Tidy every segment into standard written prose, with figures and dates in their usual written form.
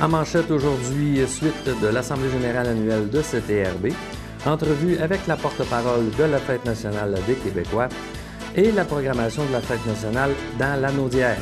En manchette aujourd'hui, suite de l'Assemblée générale annuelle de CTRB, entrevue avec la porte-parole de la Fête nationale des Québécois et la programmation de la Fête nationale dans l'Anneau d'hier.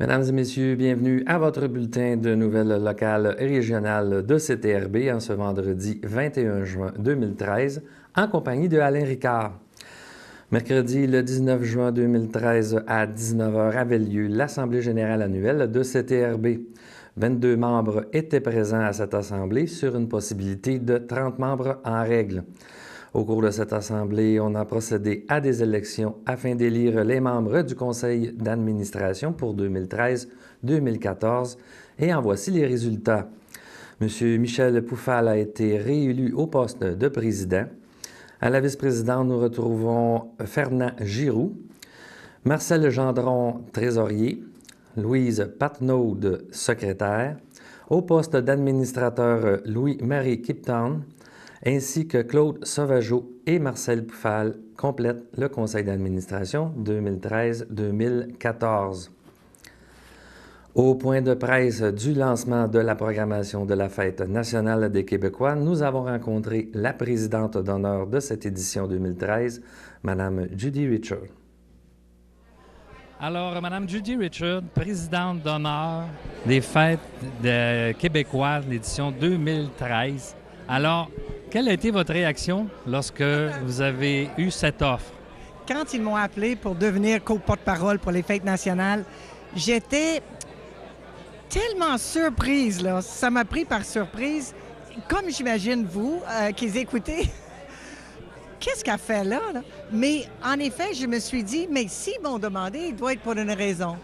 Mesdames et messieurs, bienvenue à votre bulletin de nouvelles locales et régionales de CTRB en ce vendredi 21 juin 2013 en compagnie de Alain Ricard. Mercredi, le 19 juin 2013 à 19h avait lieu l'Assemblée générale annuelle de CTRB. 22 membres étaient présents à cette assemblée sur une possibilité de 30 membres en règle. Au cours de cette assemblée, on a procédé à des élections afin d'élire les membres du conseil d'administration pour 2013-2014 et en voici les résultats. M. Michel Poufal a été réélu au poste de président. À la vice-présidente, nous retrouvons Fernand Giroux, Marcel Gendron, trésorier, Louise Patnaud, secrétaire, au poste d'administrateur Louis-Marie Kipton, ainsi que Claude Sauvageau et Marcel Poufal complètent le conseil d'administration 2013-2014. Au point de presse du lancement de la programmation de la Fête nationale des Québécois, nous avons rencontré la présidente d'honneur de cette édition 2013, Mme Judy Richard. Alors, Mme Judy Richard, présidente d'honneur des Fêtes québécoises, l'édition 2013. Alors, quelle a été votre réaction lorsque vous avez eu cette offre? Quand ils m'ont appelé pour devenir co-porte-parole pour les Fêtes nationales, j'étais tellement surprise, là. Ça m'a pris par surprise. Comme j'imagine vous, qu'ils écoutez, qu'est-ce qu'elle fait là? Mais en effet, je me suis dit, mais s'ils m'ont demandé, il doit être pour une raison.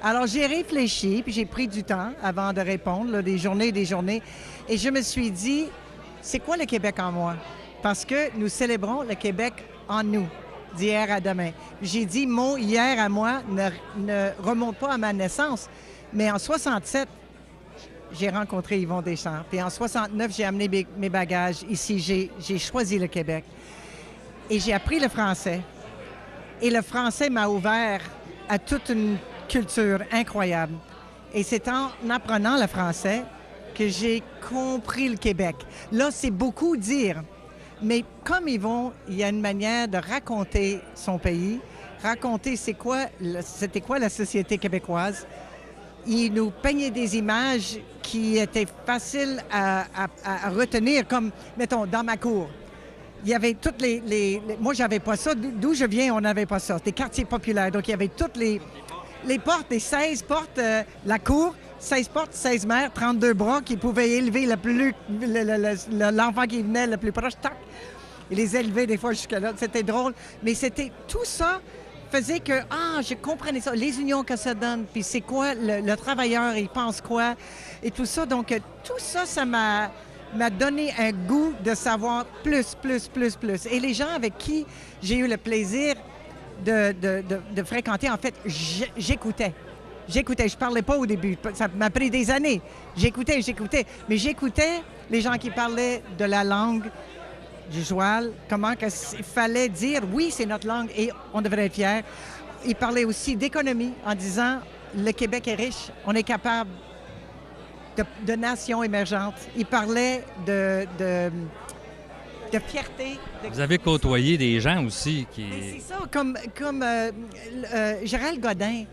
Alors, j'ai réfléchi, puis j'ai pris du temps avant de répondre, là, des journées, et je me suis dit, c'est quoi le Québec en moi? Parce que nous célébrons le Québec en nous, d'hier à demain. J'ai dit, mon hier à moi ne remonte pas à ma naissance, mais en 67, j'ai rencontré Yvon Deschamps. Puis en 69, j'ai amené mes bagages ici. J'ai choisi le Québec. Et j'ai appris le français. Et le français m'a ouvert à toute une culture incroyable. Et c'est en apprenant le français que j'ai compris le Québec. Là, c'est beaucoup dire, mais comme Yvon, il y a une manière de raconter son pays, raconter c'était quoi la société québécoise. Il nous peignait des images qui étaient faciles à retenir, comme, mettons, dans ma cour. Il y avait toutes moi, j'avais pas ça. D'où je viens, on n'avait pas ça. C'était quartiers populaires. Donc, il y avait toutes les portes, les 16 portes, la cour, 16 portes, 16 mères, 32 bras qui pouvaient élever l'enfant qui venait le plus proche, tac, et les élever des fois jusqu'à là. C'était drôle. Mais c'était tout ça faisait que, je comprenais ça, les unions que ça donne, puis c'est quoi, le travailleur, il pense quoi, et tout ça. Donc, tout ça, ça m'a donné un goût de savoir plus. Et les gens avec qui j'ai eu le plaisir de fréquenter, en fait, j'écoutais. Je parlais pas au début. Ça m'a pris des années. J'écoutais. Mais j'écoutais les gens qui parlaient de la langue du joual, comment il fallait dire, oui, c'est notre langue et on devrait être fiers. Ils parlaient aussi d'économie en disant, le Québec est riche, on est capable de nations émergentes. Ils parlaient de fierté. Vous avez côtoyé des gens aussi qui... C'est ça, comme Gérald Godin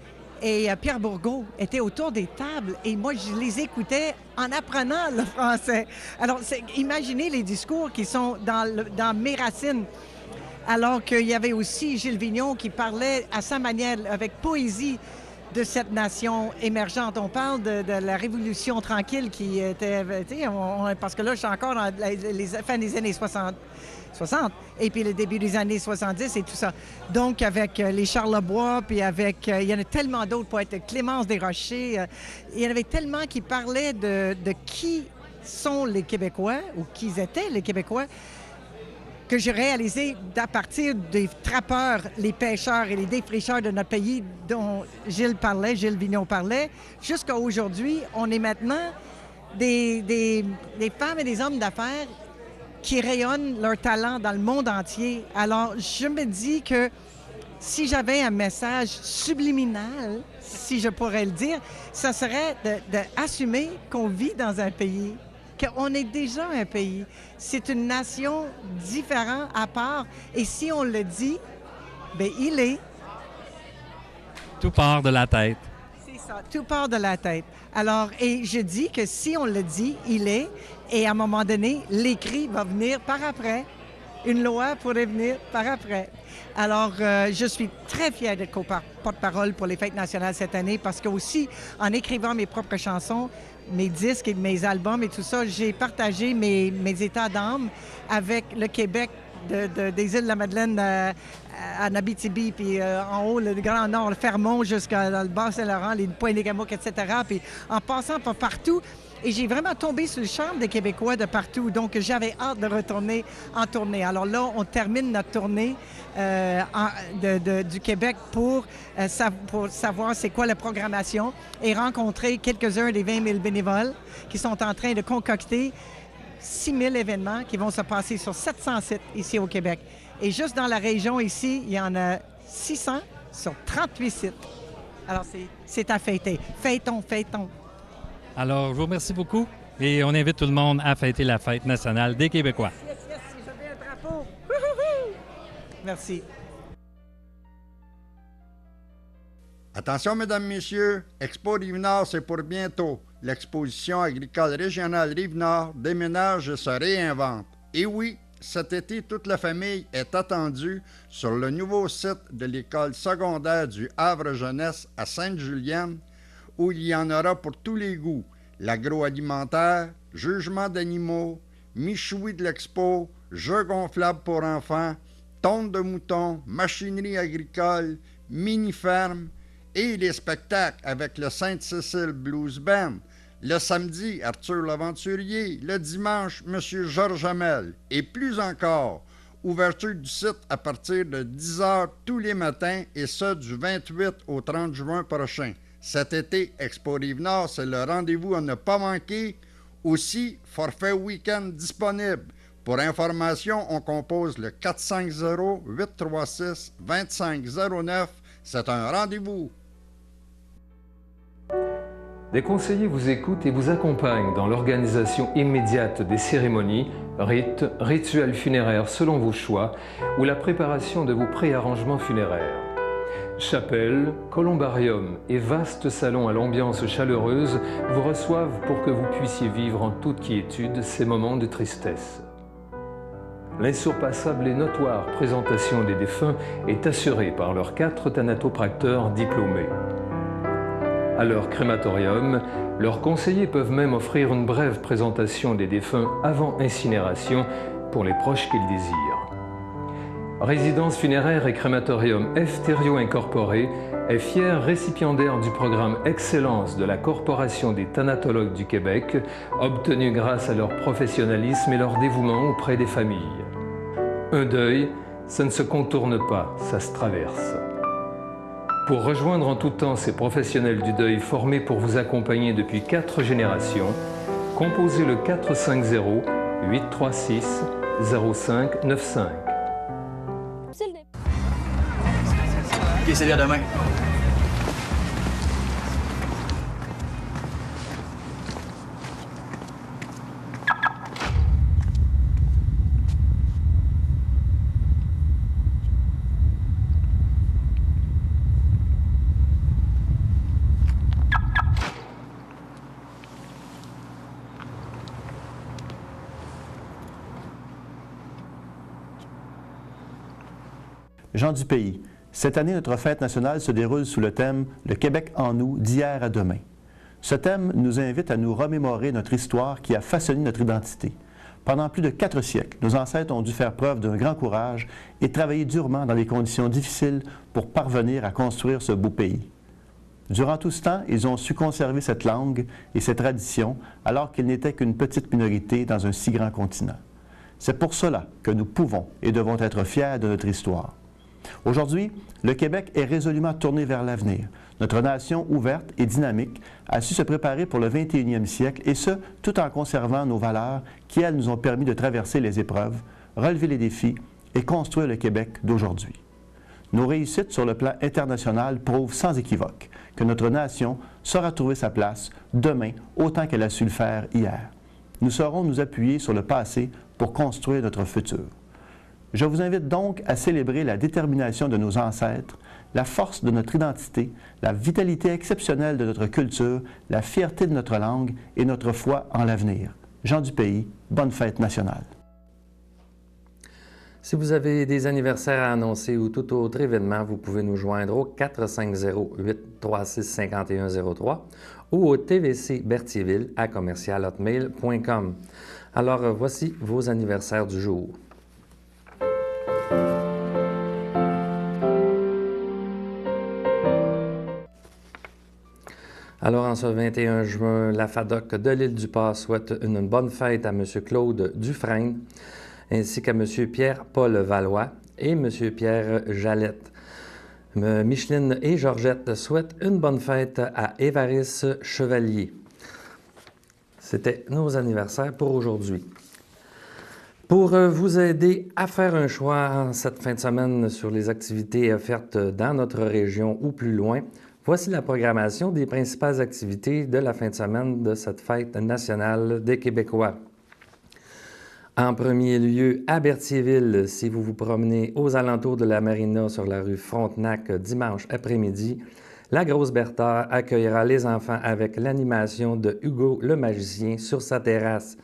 et Pierre Bourgault étaient autour des tables et moi, je les écoutais en apprenant le français. Alors, imaginez les discours qui sont dans mes racines. Alors qu'il y avait aussi Gilles Vigneault qui parlait à sa manière, avec poésie, de cette nation émergente. On parle de la Révolution tranquille qui était... parce que là, je suis encore dans les fins des années 60, et puis le début des années 70 et tout ça. Donc, avec les Charlebois, puis avec... il y en a tellement d'autres poètes, Clémence Desrochers. Il y en avait tellement qui parlaient de qui sont les Québécois, ou qui étaient les Québécois, que j'ai réalisé à partir des trappeurs, les pêcheurs et les défricheurs de notre pays dont Gilles Vigneault parlait, jusqu'à aujourd'hui, on est maintenant des femmes et des hommes d'affaires qui rayonnent leur talent dans le monde entier. Alors, je me dis que si j'avais un message subliminal, si je pourrais le dire, ça serait d'assumer qu'on vit dans un pays, qu'on est déjà un pays. C'est une nation différente, à part, et si on le dit, bien, il est. Tout part de la tête. C'est ça, tout part de la tête. Alors, et je dis que si on le dit, il est, et à un moment donné, l'écrit va venir par après. Une loi pourrait venir par après. Alors, je suis très fière d'être porte-parole pour les Fêtes nationales cette année parce que aussi, en écrivant mes propres chansons, mes disques et mes albums et tout ça, j'ai partagé mes états d'âme avec le Québec des îles de la Madeleine à Abitibi, puis en haut, le Grand Nord, le Fermont, jusqu'à le Bas-Saint-Laurent, les Pointe-des-Camours, etc. Puis en passant par partout. Et j'ai vraiment tombé sur le charme des Québécois de partout. Donc, j'avais hâte de retourner en tournée. Alors là, on termine notre tournée du Québec pour savoir c'est quoi la programmation et rencontrer quelques-uns des 20 000 bénévoles qui sont en train de concocter 6 000 événements qui vont se passer sur 700 sites ici au Québec. Et juste dans la région ici, il y en a 600 sur 38 sites. Alors, c'est à fêter. Fêtons, fêtons. Alors, je vous remercie beaucoup et on invite tout le monde à fêter la Fête nationale des Québécois. Yes, j'avais un drapeau. Merci. Attention, mesdames, messieurs, Expo Rive-Nord, c'est pour bientôt. L'exposition agricole régionale Rive-Nord déménage et se réinvente. Et oui, cet été, toute la famille est attendue sur le nouveau site de l'école secondaire du Havre-Jeunesse à Sainte-Julienne, où il y en aura pour tous les goûts. L'agroalimentaire, jugement d'animaux, michoui de l'expo, jeux gonflables pour enfants, tonte de moutons, machinerie agricole, mini-ferme et les spectacles avec le Sainte-Cécile Blues Band. Le samedi, Arthur l'Aventurier. Le dimanche, M. Georges Hamel. Et plus encore, ouverture du site à partir de 10h tous les matins et ce, du 28 au 30 juin prochain. Cet été, Expo Rive-Nord, c'est le rendez-vous à ne pas manquer. Aussi, forfait week-end disponible. Pour information, on compose le 450-836-2509. C'est un rendez-vous. Des conseillers vous écoutent et vous accompagnent dans l'organisation immédiate des cérémonies, rites, rituels funéraires selon vos choix ou la préparation de vos préarrangements funéraires. Chapelle, columbarium et vaste salon à l'ambiance chaleureuse vous reçoivent pour que vous puissiez vivre en toute quiétude ces moments de tristesse. L'insurpassable et notoire présentation des défunts est assurée par leurs 4 thanatopracteurs diplômés. À leur crématorium, leurs conseillers peuvent même offrir une brève présentation des défunts avant incinération pour les proches qu'ils désirent. Résidence funéraire et crématorium F. Thériault Incorporé est fier récipiendaire du programme Excellence de la Corporation des thanatologues du Québec, obtenu grâce à leur professionnalisme et leur dévouement auprès des familles. Un deuil, ça ne se contourne pas, ça se traverse. Pour rejoindre en tout temps ces professionnels du deuil formés pour vous accompagner depuis 4 générations, composez le 450-836-0595. OK, c'est à demain. Gens du pays, cette année, notre fête nationale se déroule sous le thème « Le Québec en nous, d'hier à demain ». Ce thème nous invite à nous remémorer notre histoire qui a façonné notre identité. Pendant plus de 4 siècles, nos ancêtres ont dû faire preuve d'un grand courage et travailler durement dans des conditions difficiles pour parvenir à construire ce beau pays. Durant tout ce temps, ils ont su conserver cette langue et ces traditions alors qu'ils n'étaient qu'une petite minorité dans un si grand continent. C'est pour cela que nous pouvons et devons être fiers de notre histoire. Aujourd'hui, le Québec est résolument tourné vers l'avenir. Notre nation ouverte et dynamique a su se préparer pour le 21e siècle, et ce, tout en conservant nos valeurs qui, elles, nous ont permis de traverser les épreuves, relever les défis et construire le Québec d'aujourd'hui. Nos réussites sur le plan international prouvent sans équivoque que notre nation saura trouver sa place demain autant qu'elle a su le faire hier. Nous saurons nous appuyer sur le passé pour construire notre futur. Je vous invite donc à célébrer la détermination de nos ancêtres, la force de notre identité, la vitalité exceptionnelle de notre culture, la fierté de notre langue et notre foi en l'avenir. Jean du Pays, bonne fête nationale. Si vous avez des anniversaires à annoncer ou tout autre événement, vous pouvez nous joindre au 450-836-5103 ou au tvcberthierville@commercial-hotmail.com. Alors, voici vos anniversaires du jour. Alors, en ce 21 juin, la FADOC de l'Île-du-Pas souhaite une bonne fête à M. Claude Dufresne, ainsi qu'à M. Pierre-Paul Valois et M. Pierre Jalette. Micheline et Georgette souhaitent une bonne fête à Évariste Chevalier. C'était nos anniversaires pour aujourd'hui. Pour vous aider à faire un choix en cette fin de semaine sur les activités offertes dans notre région ou plus loin, voici la programmation des principales activités de la fin de semaine de cette fête nationale des Québécois. En premier lieu, à Berthierville, si vous vous promenez aux alentours de la marina sur la rue Frontenac dimanche après-midi, la Grosse Bertha accueillera les enfants avec l'animation de Hugo le magicien sur sa terrasse.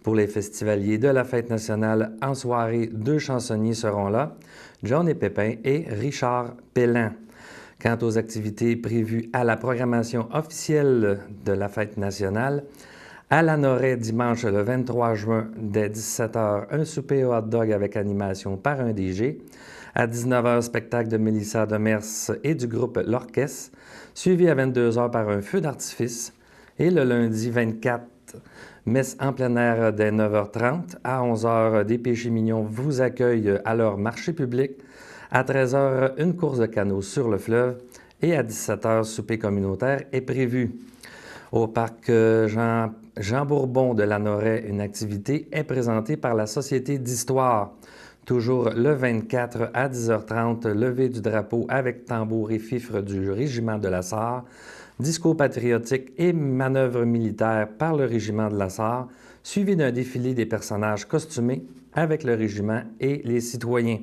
Pour les festivaliers de la fête nationale, en soirée, 2 chansonniers seront là, John et Pépin et Richard Pellan. Quant aux activités prévues à la programmation officielle de la fête nationale, à la Noret, dimanche le 23 juin, dès 17h, un souper au hot-dog avec animation par un DJ. À 19h, spectacle de Mélissa Demers et du groupe L'Orchestre, suivi à 22h par un feu d'artifice. Et le lundi 24, messe en plein air dès 9h30. À 11h, des péchés mignons vous accueillent à leur marché public. À 13h, une course de canot sur le fleuve. Et à 17h, souper communautaire est prévu. Au parc Jean Bourbon de la Noret, une activité est présentée par la Société d'Histoire. Toujours le 24 à 10h30, levée du drapeau avec tambour et fifre du régiment de la Sarre, disco patriotique et manœuvre militaire par le régiment de la Sarre, suivi d'un défilé des personnages costumés avec le régiment et les citoyens.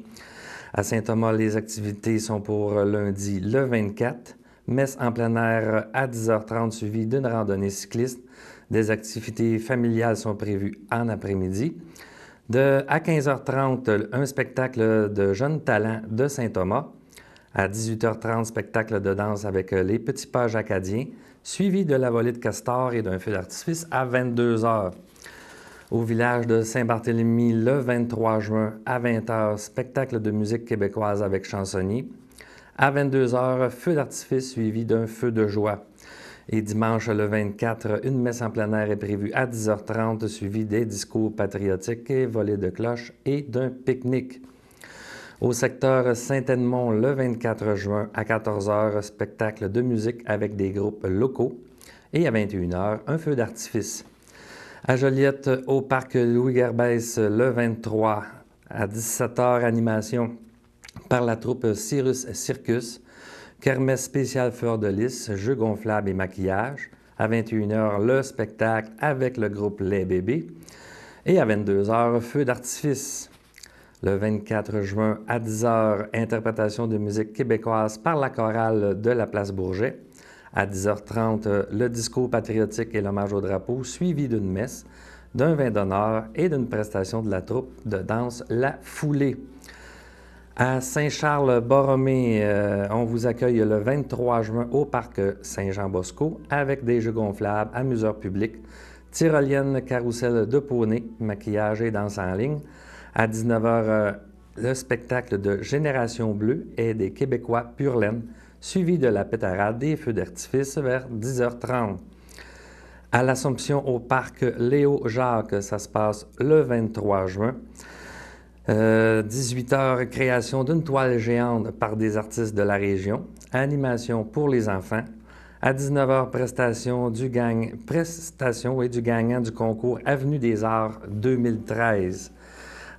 À Saint-Thomas, les activités sont pour lundi le 24. Messe en plein air à 10h30 suivie d'une randonnée cycliste. Des activités familiales sont prévues en après-midi. À 15h30, un spectacle de jeunes talents de Saint-Thomas. À 18h30, spectacle de danse avec les Petits Pages acadiens, suivi de la volée de castor et d'un feu d'artifice à 22h. Au village de Saint-Barthélemy, le 23 juin à 20h, spectacle de musique québécoise avec chansonnier. À 22h, feu d'artifice suivi d'un feu de joie. Et dimanche le 24, une messe en plein air est prévue à 10h30, suivie des discours patriotiques et volées de cloches et d'un pique-nique. Au secteur Saint-Edmond, le 24 juin à 14h, spectacle de musique avec des groupes locaux. Et à 21h, un feu d'artifice. À Joliette, au parc Louis-Gerbès, le 23 à 17h, animation par la troupe Cyrus Circus, kermesse spéciale fleur de lys, jeux gonflables et maquillage. À 21h, le spectacle avec le groupe Les Bébés. Et à 22h, feu d'artifice. Le 24 juin à 10h, interprétation de musique québécoise par la chorale de la place Bourget. À 10h30, le discours patriotique et l'hommage au drapeau, suivi d'une messe, d'un vin d'honneur et d'une prestation de la troupe de danse La Foulée. À Saint-Charles-Borromée, on vous accueille le 23 juin au parc Saint-Jean-Bosco avec des jeux gonflables, amuseurs publics, tyroliennes, carrousel de poney, maquillage et danse en ligne. À 19h, le spectacle de Génération Bleue et des Québécois Pure Laine, suivi de la pétarade des feux d'artifice vers 10h30. À l'Assomption au parc Léo-Jacques, ça se passe le 23 juin. 18 h, création d'une toile géante par des artistes de la région. Animation pour les enfants. À 19 h, prestation du gagnant du concours Avenue des Arts 2013.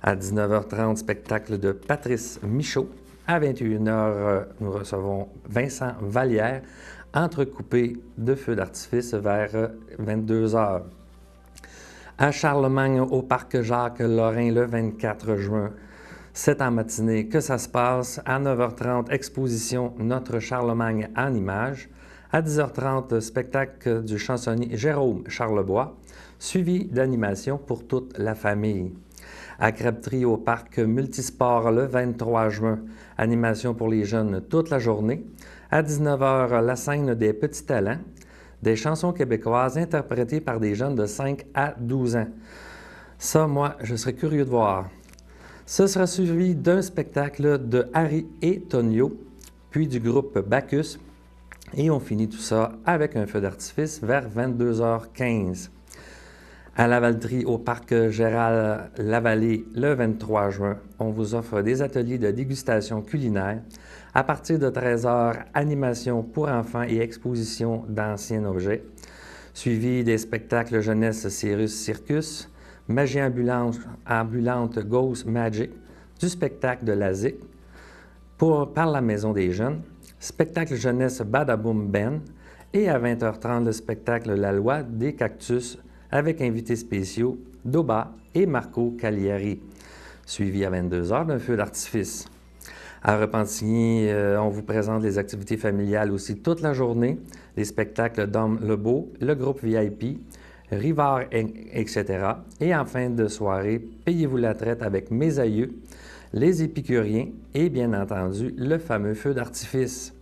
À 19 h 30, spectacle de Patrice Michaud. À 21 h, nous recevons Vincent Vallière, entrecoupé de feux d'artifice vers 22 h. À Charlemagne, au parc Jacques-Lorrain, le 24 juin, c'est en matinée que ça se passe. À 9 h 30, exposition Notre Charlemagne en images. À 10 h 30, spectacle du chansonnier Jérôme Charlebois, suivi d'animation pour toute la famille. À Crèverie, au parc Multisport, le 23 juin, animation pour les jeunes toute la journée. À 19 h, la scène des petits talents, des chansons québécoises interprétées par des jeunes de 5 à 12 ans. Ça, moi, je serais curieux de voir. Ce sera suivi d'un spectacle de Harry et Tonio, puis du groupe Bacchus, et on finit tout ça avec un feu d'artifice vers 22 h 15. À Lavaltrie, au parc Gérald-Lavallée, le 23 juin, on vous offre des ateliers de dégustation culinaire. À partir de 13 h, animation pour enfants et exposition d'anciens objets, suivi des spectacles jeunesse Cirrus Circus, magie ambulante Ghost Magic, du spectacle de la ZIC par la Maison des Jeunes, spectacle jeunesse Badaboom Ben, et à 20 h 30, le spectacle La Loi des Cactus avec invités spéciaux Doba et Marco Cagliari, suivi à 22 h d'un feu d'artifice. À Repentigny, on vous présente les activités familiales aussi toute la journée, les spectacles d'Homme Lebeau, le groupe VIP, Rivard, etc. Et en fin de soirée, payez-vous la traite avec Mes Aïeux, les Épicuriens et bien entendu le fameux feu d'artifice.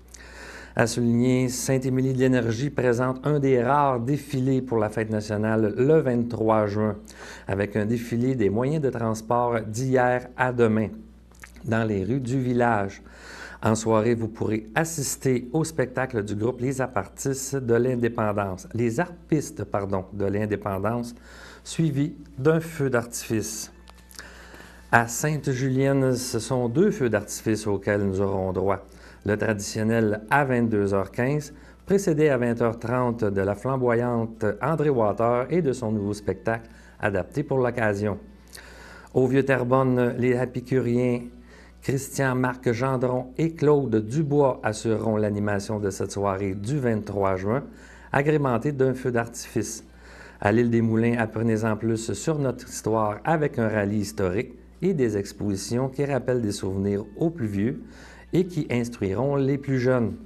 À souligner, Saint-Émilie de l'Énergie présente un des rares défilés pour la fête nationale le 23 juin, avec un défilé des moyens de transport d'hier à demain dans les rues du village. En soirée, vous pourrez assister au spectacle du groupe Les Harpistes de l'Indépendance, suivi d'un feu d'artifice. À Sainte-Julienne, ce sont 2 feux d'artifice auxquels nous aurons droit. Le traditionnel à 22 h 15, précédé à 20 h 30 de la flamboyante André Water et de son nouveau spectacle adapté pour l'occasion. Au Vieux-Terrebonne, les Épicuriens Christian-Marc Gendron et Claude Dubois assureront l'animation de cette soirée du 23 juin, agrémentée d'un feu d'artifice. À l'île des Moulins, apprenez-en plus sur notre histoire avec un rallye historique et des expositions qui rappellent des souvenirs aux plus vieux et qui instruiront les plus jeunes.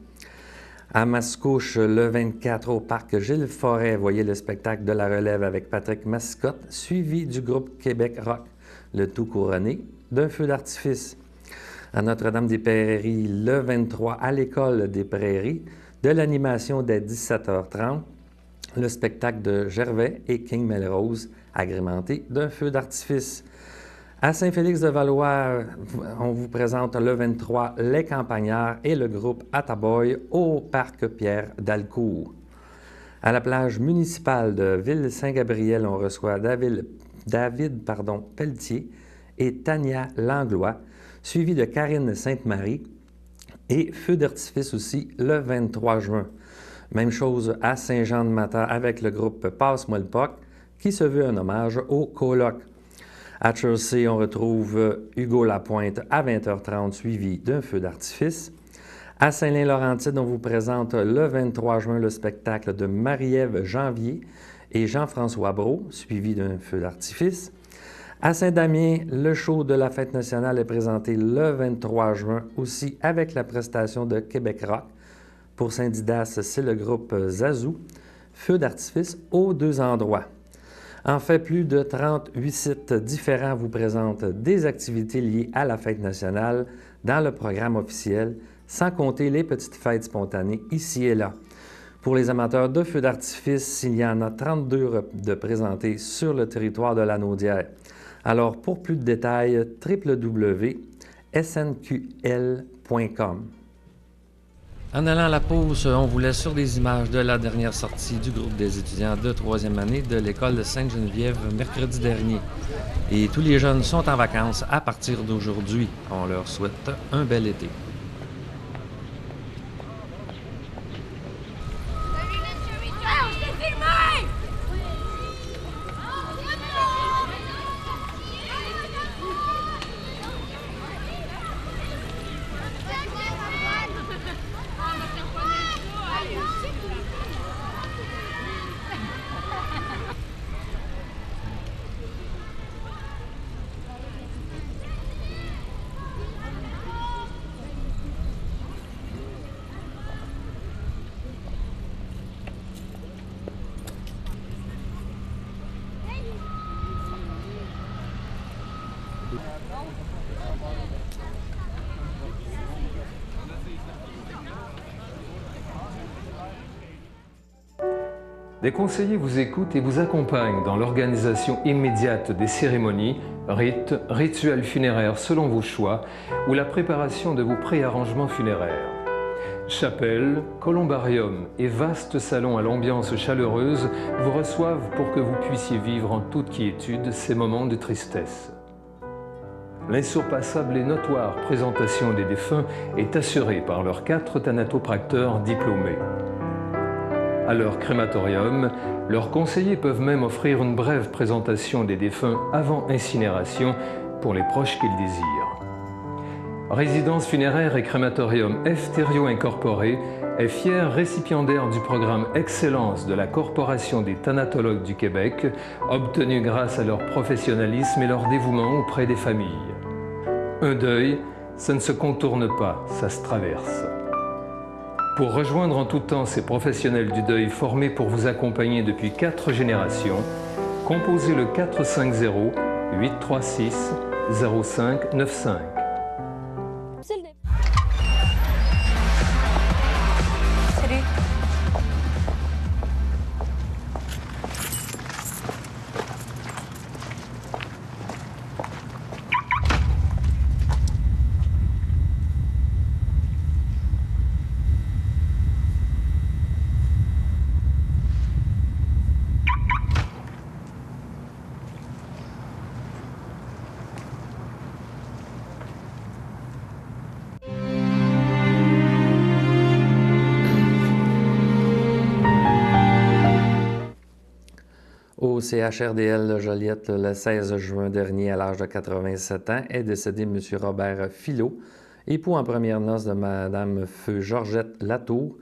À Mascouche, le 24 au parc Gilles Forêt, voyez le spectacle de la relève avec Patrick Mascotte, suivi du groupe Québec Rock, le tout couronné d'un feu d'artifice. À Notre-Dame-des-Prairies, le 23 à l'École des Prairies, de l'animation dès 17 h 30, le spectacle de Gervais et King Melrose, agrémenté d'un feu d'artifice. À Saint-Félix-de-Valois, on vous présente le 23 Les Campagnards et le groupe Attaboy au parc Pierre d'Alcourt. À la plage municipale de Ville-Saint-Gabriel, on reçoit David Pelletier et Tania Langlois, suivi de Karine Sainte-Marie et feu d'artifice aussi le 23 juin. Même chose à Saint-Jean-de-Mata avec le groupe Passe-moi le POC qui se veut un hommage au coloc. À Chelsea, on retrouve Hugo Lapointe à 20 h 30 suivi d'un feu d'artifice. À Saint-Lin-Laurentide, on vous présente le 23 juin le spectacle de Marie-Ève Janvier et Jean-François Brault, suivi d'un feu d'artifice. À Saint-Damien, le show de la Fête nationale est présenté le 23 juin, aussi avec la prestation de Québec Rock. Pour Saint-Didas, c'est le groupe Zazou. Feu d'artifice aux 2 endroits. En fait, plus de 38 sites différents vous présentent des activités liées à la Fête nationale dans le programme officiel, sans compter les petites fêtes spontanées ici et là. Pour les amateurs de feux d'artifice, il y en a 32 de présentés sur le territoire de la Naudière. Alors, pour plus de détails, www.snql.com. En allant à la pause, on vous laisse sur des images de la dernière sortie du groupe des étudiants de 3e année de l'école de Sainte-Geneviève mercredi dernier. Et tous les jeunes sont en vacances à partir d'aujourd'hui. On leur souhaite un bel été. Des conseillers vous écoutent et vous accompagnent dans l'organisation immédiate des cérémonies, rites, rituels funéraires selon vos choix ou la préparation de vos préarrangements funéraires. Chapelle, columbarium et vaste salon à l'ambiance chaleureuse vous reçoivent pour que vous puissiez vivre en toute quiétude ces moments de tristesse. L'insurpassable et notoire présentation des défunts est assurée par leurs 4 thanatopracteurs diplômés. À leur crématorium, leurs conseillers peuvent même offrir une brève présentation des défunts avant incinération pour les proches qu'ils désirent. Résidence funéraire et crématorium F. Thériault Incorporé est fier récipiendaire du programme Excellence de la Corporation des thanatologues du Québec, obtenu grâce à leur professionnalisme et leur dévouement auprès des familles. Un deuil, ça ne se contourne pas, ça se traverse. Pour rejoindre en tout temps ces professionnels du deuil formés pour vous accompagner depuis 4 générations, composez le 450-836-0595. Salut. Au CHRDL Joliette, le 16 juin dernier, à l'âge de 87 ans, est décédé M. Robert Filot, époux en première noce de Mme Feu Georgette Latour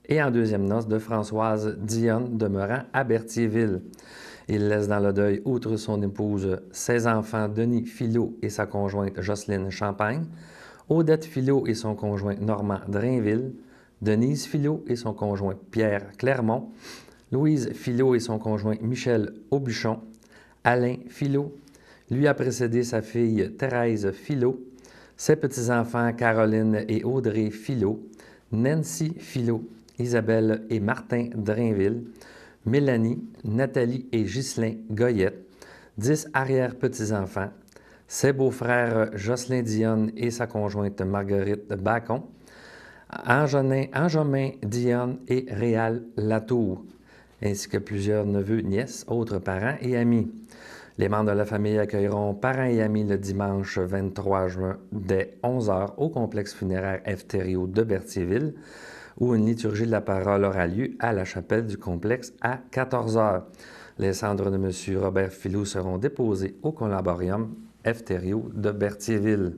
et en deuxième noce de Françoise Dionne, demeurant à Berthierville. Il laisse dans le deuil, outre son épouse, ses enfants Denis Filot et sa conjointe Jocelyne Champagne, Odette Filot et son conjoint Normand Drainville, Denise Filot et son conjoint Pierre Clermont, Louise Filot et son conjoint Michel Aubuchon, Alain Filot, lui a précédé sa fille Thérèse Filot, ses petits-enfants Caroline et Audrey Filot, Nancy Filot, Isabelle et Martin Drainville, Mélanie, Nathalie et Ghislain Goyette, 10 arrière-petits-enfants, ses beaux-frères Jocelyn Dionne et sa conjointe Marguerite Bacon, Anjomin Dionne et Réal Latour, ainsi que plusieurs neveux, nièces, autres parents et amis. Les membres de la famille accueilleront parents et amis le dimanche 23 juin dès 11h au complexe funéraire F. Thériault de Berthierville, où une liturgie de la parole aura lieu à la chapelle du complexe à 14h. Les cendres de M. Robert Filot seront déposées au columbarium F. Thériault de Berthierville.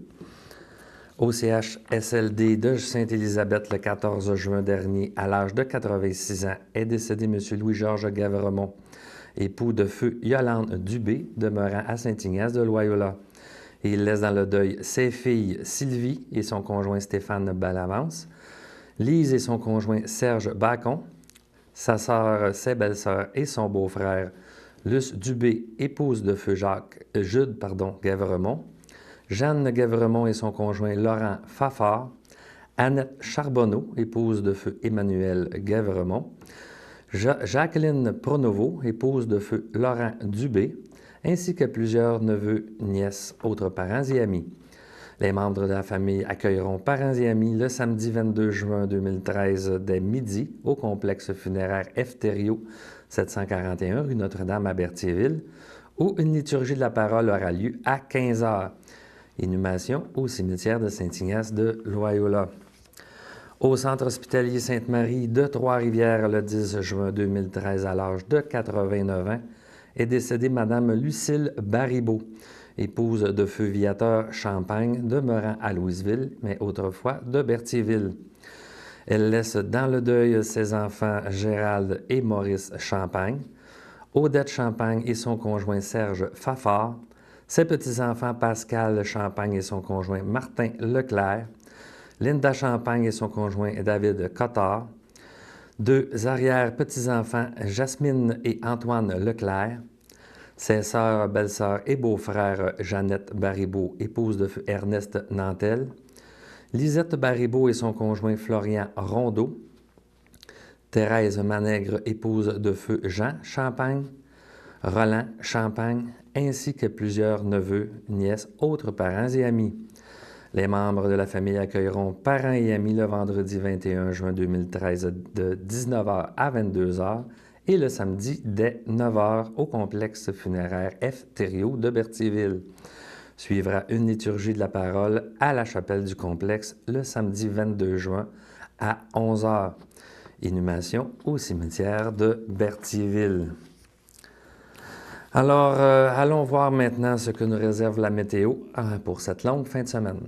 Au CHSLD de Sainte-Élisabeth, le 14 juin dernier, à l'âge de 86 ans, est décédé M. Louis-Georges Gavremont, époux de feu Yolande Dubé, demeurant à Saint-Ignace de Loyola. Il laisse dans le deuil ses filles Sylvie et son conjoint Stéphane Balavance, Lise et son conjoint Serge Bacon, sa sœur, ses belles-sœurs et son beau-frère Luce Dubé, épouse de feu Jude Gavremont, Jeanne Gavremont et son conjoint Laurent Fafard, Annette Charbonneau, épouse de feu Emmanuel Gavremont, Jacqueline Pronovo, épouse de feu Laurent Dubé, ainsi que plusieurs neveux, nièces, autres parents et amis. Les membres de la famille accueilleront parents et amis le samedi 22 juin 2013 dès midi au complexe funéraire F. Thériault, 741 rue Notre-Dame à Berthierville, où une liturgie de la parole aura lieu à 15 h. Inhumation au cimetière de Saint-Ignace de Loyola. Au centre hospitalier Sainte-Marie de Trois-Rivières, le 10 juin 2013, à l'âge de 89 ans, est décédée Mme Lucille Baribeau, épouse de feu Viateur Champagne, demeurant à Louisville, mais autrefois de Berthierville. Elle laisse dans le deuil ses enfants Gérald et Maurice Champagne, Odette Champagne et son conjoint Serge Fafard, ses petits-enfants Pascal Champagne et son conjoint Martin Leclerc, Linda Champagne et son conjoint David Cotard, deux arrière-petits-enfants Jasmine et Antoine Leclerc, ses sœurs, belles-sœurs et beaux-frères Jeannette Baribeau, épouse de feu Ernest Nantel, Lisette Baribeau et son conjoint Florian Rondeau, Thérèse Manègre, épouse de feu Jean Champagne, Roland Champagne, ainsi que plusieurs neveux, nièces, autres parents et amis. Les membres de la famille accueilleront parents et amis le vendredi 21 juin 2013 de 19 h à 22 h et le samedi dès 9 h au complexe funéraire F. Thériault de Berthierville. Suivra une liturgie de la parole à la chapelle du complexe le samedi 22 juin à 11 h. Inhumation au cimetière de Berthierville. Alors, allons voir maintenant ce que nous réserve la météo pour cette longue fin de semaine.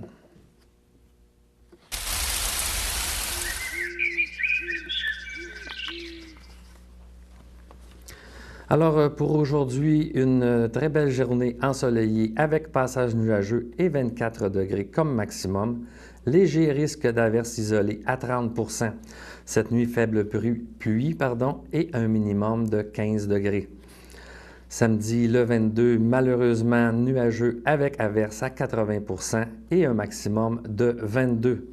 Alors, pour aujourd'hui, une très belle journée ensoleillée avec passage nuageux et 24 degrés comme maximum. Léger risque d'averses isolées à 30 %. Cette nuit, faible pluie et un minimum de 15 degrés. Samedi, le 22, malheureusement nuageux avec averses à 80 % et un maximum de 22.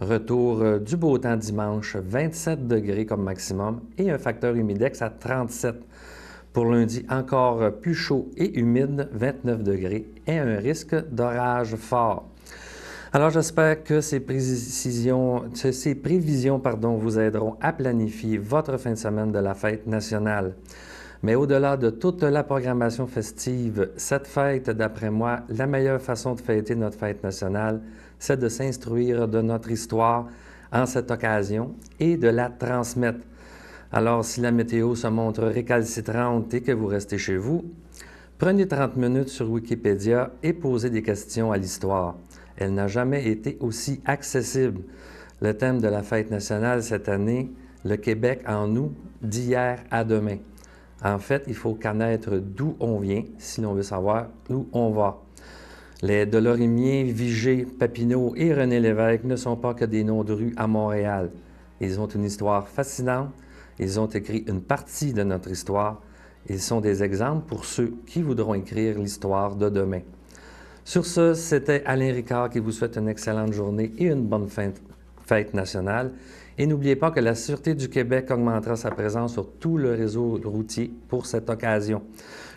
Retour du beau temps dimanche, 27 degrés comme maximum et un facteur humidex à 37. Pour lundi, encore plus chaud et humide, 29 degrés et un risque d'orage fort. Alors, j'espère que ces prévisions vous aideront à planifier votre fin de semaine de la fête nationale. Mais au-delà de toute la programmation festive, cette fête, d'après moi, la meilleure façon de fêter notre fête nationale, c'est de s'instruire de notre histoire en cette occasion et de la transmettre. Alors, si la météo se montre récalcitrante et que vous restez chez vous, prenez 30 minutes sur Wikipédia et posez des questions à l'histoire. Elle n'a jamais été aussi accessible. Le thème de la fête nationale cette année, le Québec en nous, d'hier à demain. En fait, il faut connaître d'où on vient si l'on veut savoir où on va. Les Delorimier, Vigée, Papineau et René Lévesque ne sont pas que des noms de rue à Montréal. Ils ont une histoire fascinante. Ils ont écrit une partie de notre histoire. Ils sont des exemples pour ceux qui voudront écrire l'histoire de demain. Sur ce, c'était Alain Ricard qui vous souhaite une excellente journée et une bonne fête nationale. Et n'oubliez pas que la Sûreté du Québec augmentera sa présence sur tout le réseau routier pour cette occasion.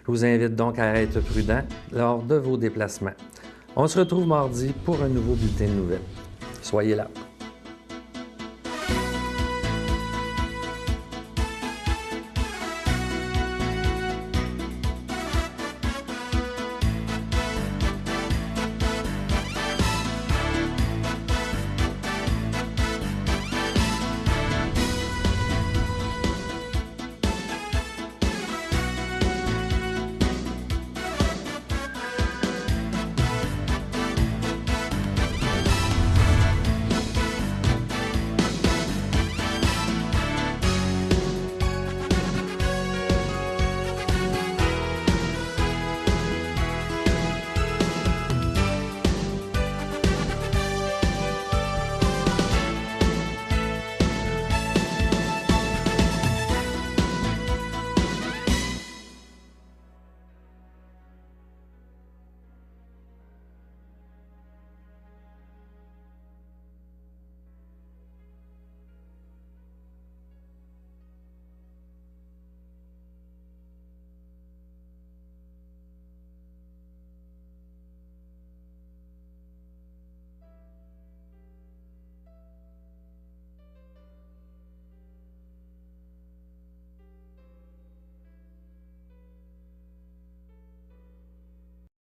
Je vous invite donc à être prudent lors de vos déplacements. On se retrouve mardi pour un nouveau bulletin de nouvelles. Soyez là.